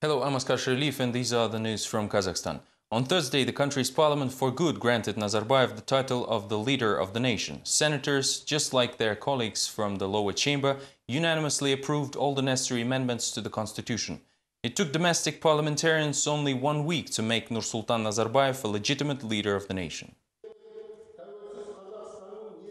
Hello, I'm Askar Sherlief, and these are the news from Kazakhstan. On Thursday, the country's parliament for good granted Nazarbayev the title of the leader of the nation. Senators, just like their colleagues from the lower chamber, unanimously approved all the necessary amendments to the constitution. It took domestic parliamentarians only 1 week to make Nursultan Nazarbayev a legitimate leader of the nation.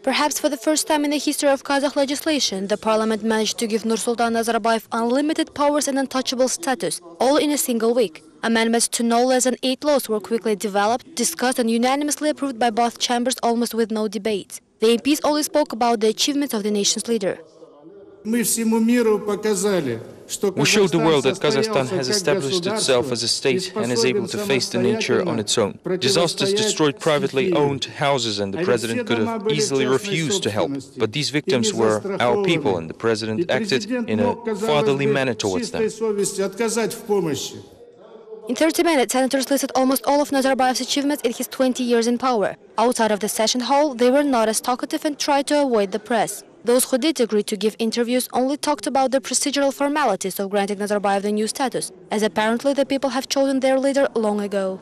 Perhaps for the first time in the history of Kazakh legislation, the parliament managed to give Nursultan Nazarbayev unlimited powers and untouchable status, all in a single week. Amendments to no less than 8 laws were quickly developed, discussed and unanimously approved by both chambers almost with no debates. The MPs only spoke about the achievements of the nation's leader. We showed the world that Kazakhstan has established itself as a state and is able to face the nature on its own. Disasters destroyed privately owned houses and the president could have easily refused to help. But these victims were our people and the president acted in a fatherly manner towards them. In 30 minutes, senators listed almost all of Nazarbayev's achievements in his 20 years in power. Outside of the session hall, they were not as talkative and tried to avoid the press. Those who did agree to give interviews only talked about the procedural formalities of granting Nazarbayev the new status, as apparently the people have chosen their leader long ago.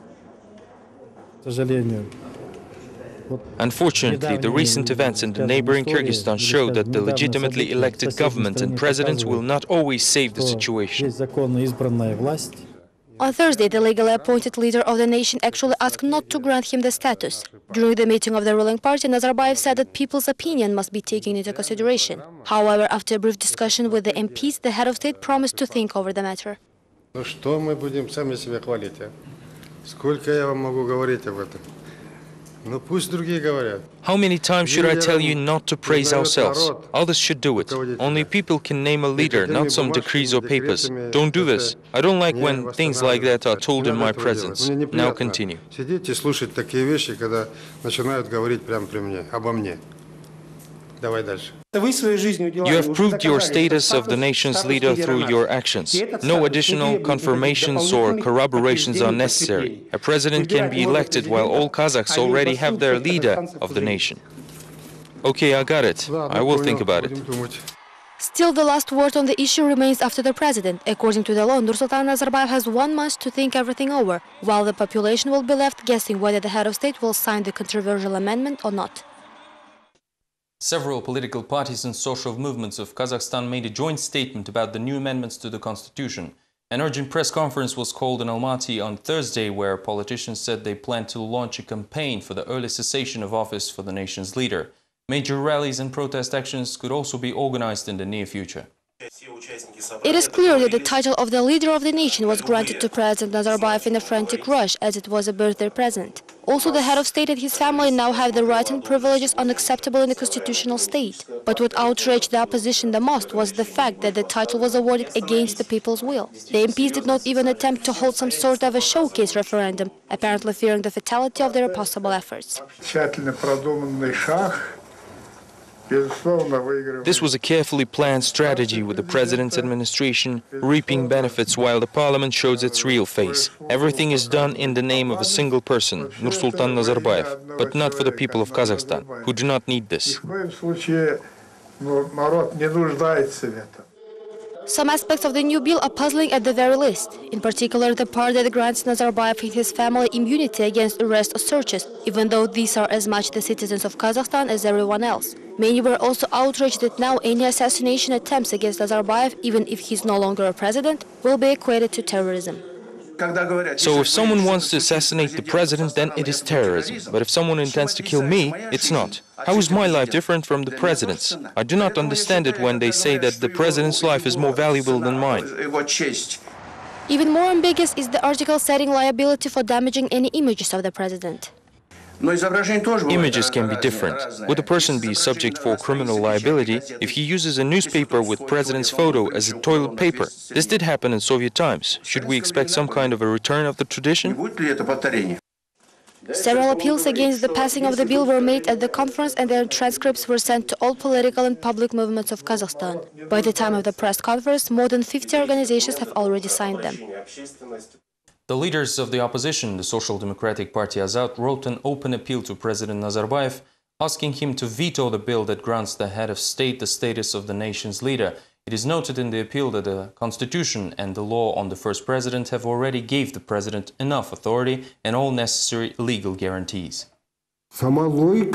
Unfortunately, the recent events in the neighboring Kyrgyzstan show that the legitimately elected government and presidents will not always save the situation. On Thursday, the legally appointed leader of the nation actually asked not to grant him the status. During the meeting of the ruling party, Nazarbayev said that people's opinion must be taken into consideration. However, after a brief discussion with the MPs, the head of state promised to think over the matter. How many times should I tell you not to praise ourselves? Others should do it. Only people can name a leader, not some decrees or papers. Don't do this. I don't like when things like that are told in my presence. Now continue. You have proved your status of the nation's leader through your actions. No additional confirmations or corroborations are necessary. A president can be elected while all Kazakhs already have their leader of the nation. Okay, I got it. I will think about it. Still, the last word on the issue remains after the president. According to the law, Nursultan Nazarbayev has 1 month to think everything over, while the population will be left guessing whether the head of state will sign the controversial amendment or not. Several political parties and social movements of Kazakhstan made a joint statement about the new amendments to the constitution. An urgent press conference was called in Almaty on Thursday, where politicians said they plan to launch a campaign for the early cessation of office for the nation's leader. Major rallies and protest actions could also be organized in the near future. It is clear that the title of the leader of the nation was granted to President Nazarbayev in a frantic rush, as it was a birthday present. Also, the head of state and his family now have the rights and privileges unacceptable in a constitutional state. But what outraged the opposition the most was the fact that the title was awarded against the people's will. The MPs did not even attempt to hold some sort of a showcase referendum, apparently fearing the fatality of their possible efforts. This was a carefully planned strategy with the president's administration reaping benefits while the parliament shows its real face. Everything is done in the name of a single person, Nursultan Nazarbayev, but not for the people of Kazakhstan, who do not need this. Some aspects of the new bill are puzzling at the very least. In particular, the part that grants Nazarbayev and his family immunity against arrest or searches, even though these are as much the citizens of Kazakhstan as everyone else. Many were also outraged that now any assassination attempts against Nazarbayev, even if he's no longer a president, will be equated to terrorism. So if someone wants to assassinate the president, then it is terrorism. But if someone intends to kill me, it's not. How is my life different from the president's? I do not understand it when they say that the president's life is more valuable than mine. Even more ambiguous is the article setting liability for damaging any images of the president. Images can be different. Would a person be subject for criminal liability if he uses a newspaper with president's photo as a toilet paper? This did happen in Soviet times. Should we expect some kind of a return of the tradition? Several appeals against the passing of the bill were made at the conference, and their transcripts were sent to all political and public movements of Kazakhstan. By the time of the press conference, more than 50 organizations have already signed them. The leaders of the opposition, the Social Democratic Party Azad, wrote an open appeal to President Nazarbayev, asking him to veto the bill that grants the head of state the status of the nation's leader. It is noted in the appeal that the Constitution and the law on the first president have already gave the president enough authority and all necessary legal guarantees. According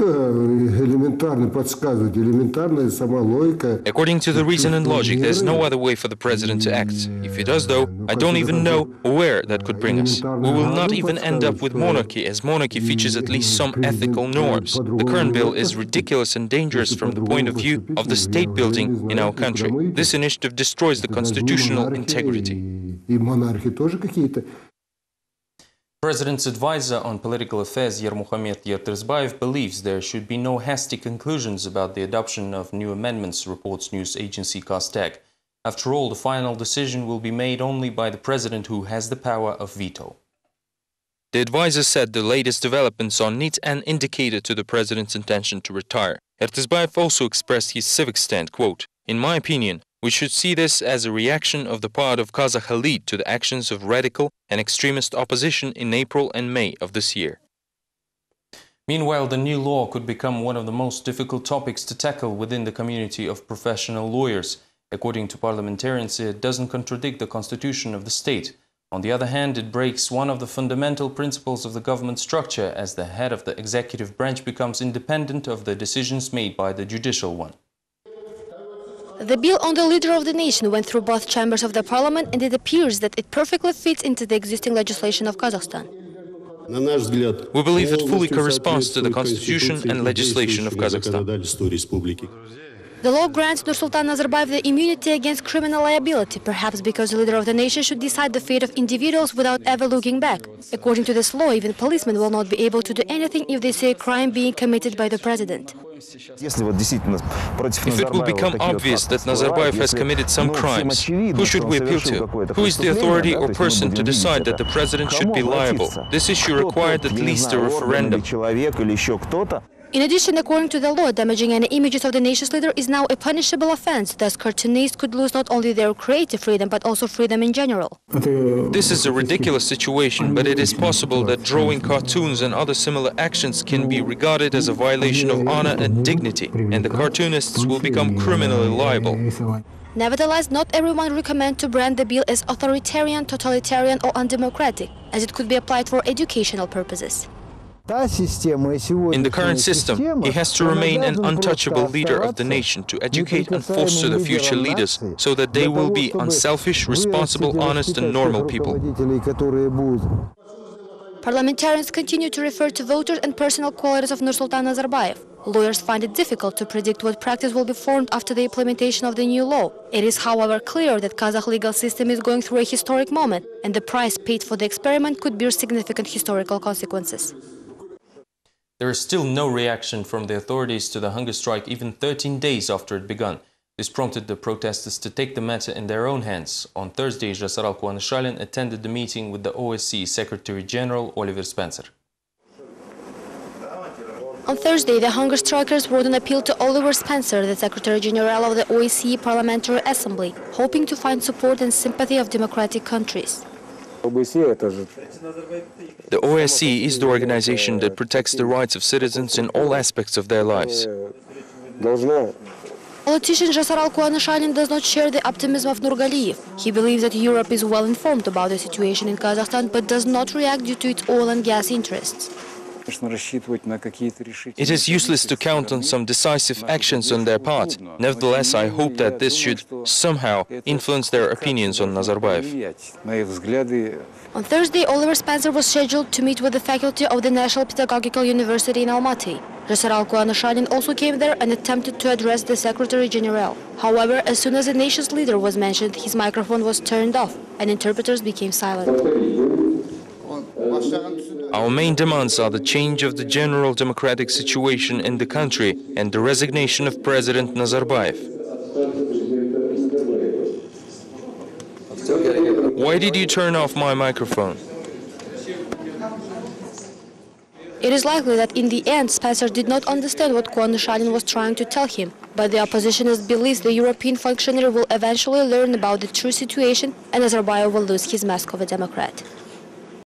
to the reason and logic, there's no other way for the president to act. If he does, though, I don't even know where that could bring us. We will not even end up with monarchy, as monarchy features at least some ethical norms. The current bill is ridiculous and dangerous from the point of view of the state building in our country. This initiative destroys the constitutional integrity. President's advisor on political affairs, Yermuhamed Yertezbayev, believes there should be no hasty conclusions about the adoption of new amendments, reports news agency Kazakhstan. After all, the final decision will be made only by the president, who has the power of veto. The advisor said the latest developments are neat and indicated to the president's intention to retire. Yertezbayev also expressed his civic stand, quote, "In my opinion, we should see this as a reaction of the part of Kazakh elite to the actions of radical and extremist opposition in April and May of this year." Meanwhile, the new law could become one of the most difficult topics to tackle within the community of professional lawyers. According to parliamentarians, it doesn't contradict the constitution of the state. On the other hand, it breaks one of the fundamental principles of the government structure, as the head of the executive branch becomes independent of the decisions made by the judicial one. The bill on the leader of the nation went through both chambers of the parliament, and it appears that it perfectly fits into the existing legislation of Kazakhstan. We believe it fully corresponds to the constitution and legislation of Kazakhstan. The law grants Nursultan Nazarbayev the immunity against criminal liability, perhaps because the leader of the nation should decide the fate of individuals without ever looking back. According to this law, even policemen will not be able to do anything if they see a crime being committed by the president. If it will become obvious that Nazarbayev has committed some crimes, who should we appeal to? Who is the authority or person to decide that the president should be liable? This issue required at least a referendum. In addition, according to the law, damaging any images of the nation's leader is now a punishable offense. Thus, cartoonists could lose not only their creative freedom, but also freedom in general. This is a ridiculous situation, but it is possible that drawing cartoons and other similar actions can be regarded as a violation of honor and dignity, and the cartoonists will become criminally liable. Nevertheless, not everyone recommends to brand the bill as authoritarian, totalitarian or undemocratic, as it could be applied for educational purposes. In the current system, he has to remain an untouchable leader of the nation to educate and foster the future leaders so that they will be unselfish, responsible, honest and normal people. Parliamentarians continue to refer to voters and personal qualities of Nursultan Nazarbayev. Lawyers find it difficult to predict what practice will be formed after the implementation of the new law. It is, however, clear that Kazakh legal system is going through a historic moment, and the price paid for the experiment could bear significant historical consequences. There is still no reaction from the authorities to the hunger strike even 13 days after it began. This prompted the protesters to take the matter in their own hands. On Thursday, Жасарал Куанышалин attended the meeting with the OSCE Secretary General Oliver Spencer. On Thursday, the hunger strikers wrote an appeal to Oliver Spencer, the Secretary General of the OSCE Parliamentary Assembly, hoping to find support and sympathy of democratic countries. The OSCE is the organization that protects the rights of citizens in all aspects of their lives. Politician Жасарал Куанышалин does not share the optimism of Nurgaliyev. He believes that Europe is well informed about the situation in Kazakhstan, but does not react due to its oil and gas interests. It is useless to count on some decisive actions on their part. Nevertheless, I hope that this should somehow influence their opinions on Nazarbayev. On Thursday, Oliver Spencer was scheduled to meet with the faculty of the National Pedagogical University in Almaty. Жасарал Куанышалин also came there and attempted to address the Secretary General. However, as soon as the nation's leader was mentioned, his microphone was turned off and interpreters became silent. Our main demands are the change of the general democratic situation in the country and the resignation of President Nazarbayev. Why did you turn off my microphone? It is likely that in the end, Spencer did not understand what Kouanishvili was trying to tell him, but the oppositionist believes the European functionary will eventually learn about the true situation and Nazarbayev will lose his mask of a Democrat.